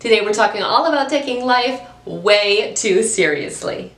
Today we're talking all about taking life way too seriously.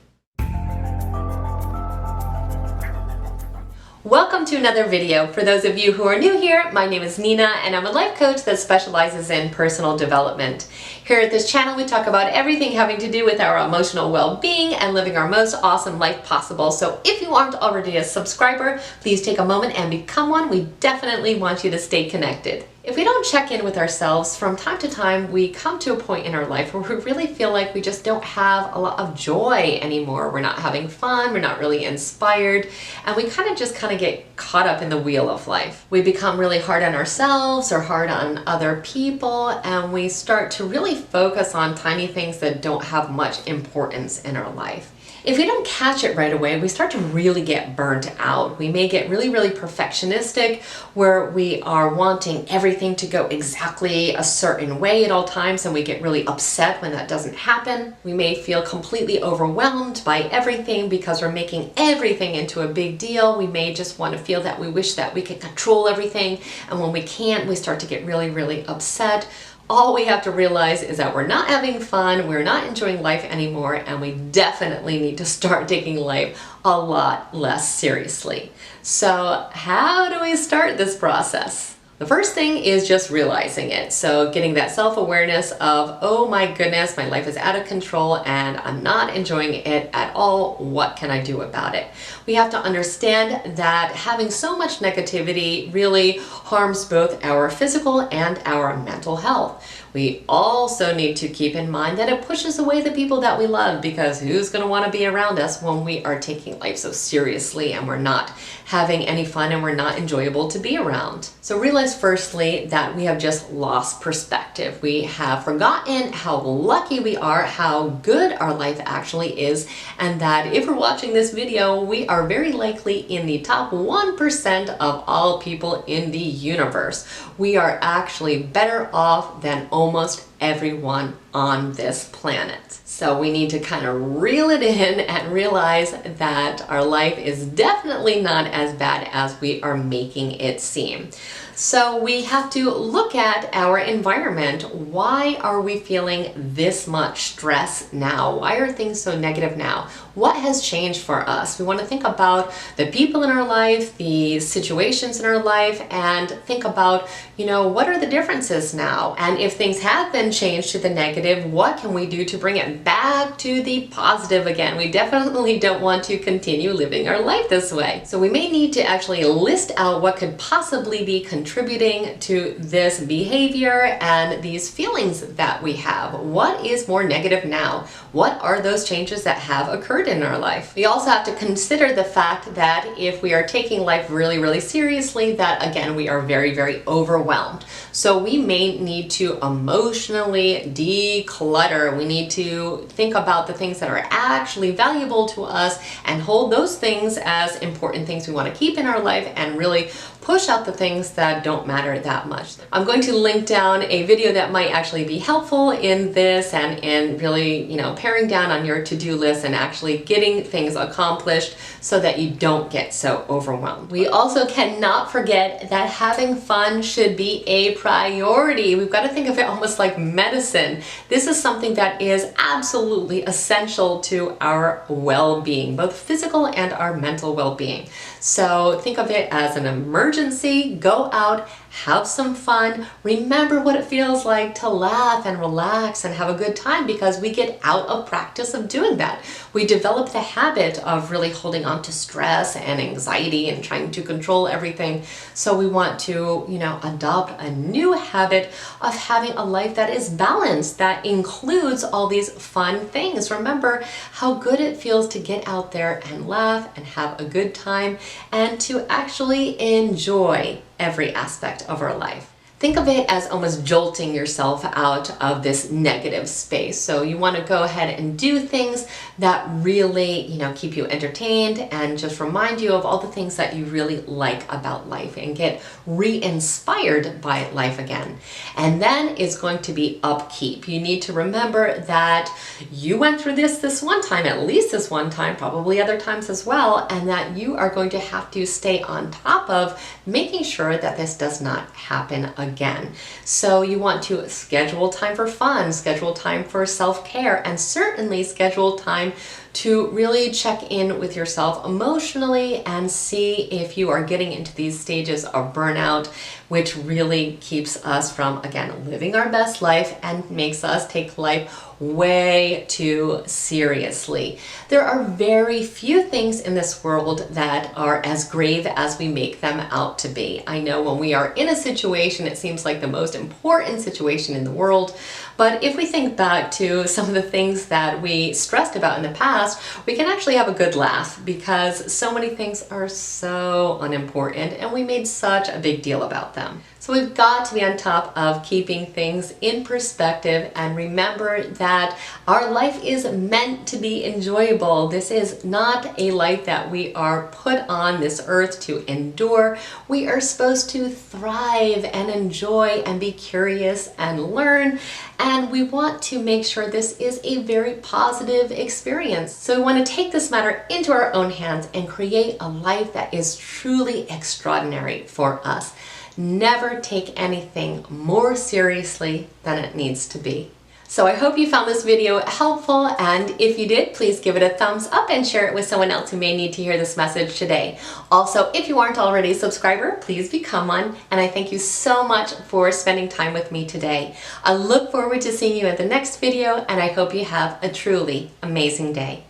Welcome to another video. For those of you who are new here, my name is Nina and I'm a life coach that specializes in personal development. Here at this channel we talk about everything having to do with our emotional well-being and living our most awesome life possible. So if you aren't already a subscriber, please take a moment and become one. We definitely want you to stay connected. If we don't check in with ourselves, from time to time we come to a point in our life where we really feel like we just don't have a lot of joy anymore. We're not having fun, we're not really inspired, and we kind of get caught up in the wheel of life. We become really hard on ourselves or hard on other people, and we start to really focus on tiny things that don't have much importance in our life. If we don't catch it right away, we start to really get burnt out. We may get really perfectionistic, where we are wanting everything to go exactly a certain way at all times, and we get really upset when that doesn't happen. We may feel completely overwhelmed by everything because we're making everything into a big deal. We may just want to feel that we wish that we could control everything, and when we can't, we start to get really upset. All we have to realize is that we're not having fun, we're not enjoying life anymore, and we definitely need to start taking life a lot less seriously. So how do we start this process? The first thing is just realizing it. So getting that self-awareness of, oh my goodness, my life is out of control and I'm not enjoying it at all. What can I do about it? We have to understand that having so much negativity really harms both our physical and our mental health. We also need to keep in mind that it pushes away the people that we love, because who's going to want to be around us when we are taking life so seriously and we're not having any fun and we're not enjoyable to be around. So realize firstly that we have just lost perspective. We have forgotten how lucky we are, how good our life actually is, and that if we're watching this video, we are very likely in the top 1% of all people in the universe. We are actually better off than almost everyone on this planet. So we need to kind of reel it in and realize that our life is definitely not as bad as we are making it seem. So we have to look at our environment. Why are we feeling this much stress now? Why are things so negative now? What has changed for us? We want to think about the people in our life, the situations in our life, and think about, what are the differences now? And if things have been changed to the negative, what can we do to bring it back to the positive again? We definitely don't want to continue living our life this way. So we may need to actually list out what could possibly be contributing to this behavior and these feelings that we have. What is more negative now? What are those changes that have occurred in our life? We also have to consider the fact that if we are taking life really seriously, that again, we are very overwhelmed. So we may need to emotionally declutter. We need to think about the things that are actually valuable to us and hold those things as important things we want to keep in our life, and really push out the things that don't matter that much. I'm going to link down a video that might actually be helpful in this and in really, paring down on your to-do list and actually getting things accomplished so that you don't get so overwhelmed. We also cannot forget that having fun should be a priority. We've got to think of it almost like medicine. This is something that is absolutely essential to our well-being, both physical and our mental well-being. So think of it as an emergency. Go out, have some fun. Remember what it feels like to laugh and relax and have a good time, because we get out of practice of doing that. We develop the habit of really holding on to stress and anxiety and trying to control everything. So we want to, adopt a new habit of having a life that is balanced, that includes all these fun things. Remember how good it feels to get out there and laugh and have a good time and to actually enjoy every aspect of our life. Think of it as almost jolting yourself out of this negative space. So you want to go ahead and do things that really, keep you entertained and just remind you of all the things that you really like about life and get re-inspired by life again. And then it's going to be upkeep. You need to remember that you went through this one time, at least this one time, probably other times as well, and that you are going to have to stay on top of making sure that this does not happen again. again. So you want to schedule time for fun, schedule time for self-care, and certainly schedule time to really check in with yourself emotionally and see if you are getting into these stages of burnout, which really keeps us from, again, living our best life and makes us take life way too seriously. There are very few things in this world that are as grave as we make them out to be. I know when we are in a situation, it seems like the most important situation in the world. But if we think back to some of the things that we stressed about in the past, we can actually have a good laugh because so many things are so unimportant and we made such a big deal about them. So we've got to be on top of keeping things in perspective and remember that our life is meant to be enjoyable. This is not a life that we are put on this earth to endure. We are supposed to thrive and enjoy and be curious and learn. And we want to make sure this is a very positive experience. So we want to take this matter into our own hands and create a life that is truly extraordinary for us. Never take anything more seriously than it needs to be. So I hope you found this video helpful, and if you did, please give it a thumbs up and share it with someone else who may need to hear this message today. Also, if you aren't already a subscriber, please become one, and I thank you so much for spending time with me today. I look forward to seeing you at the next video, and I hope you have a truly amazing day.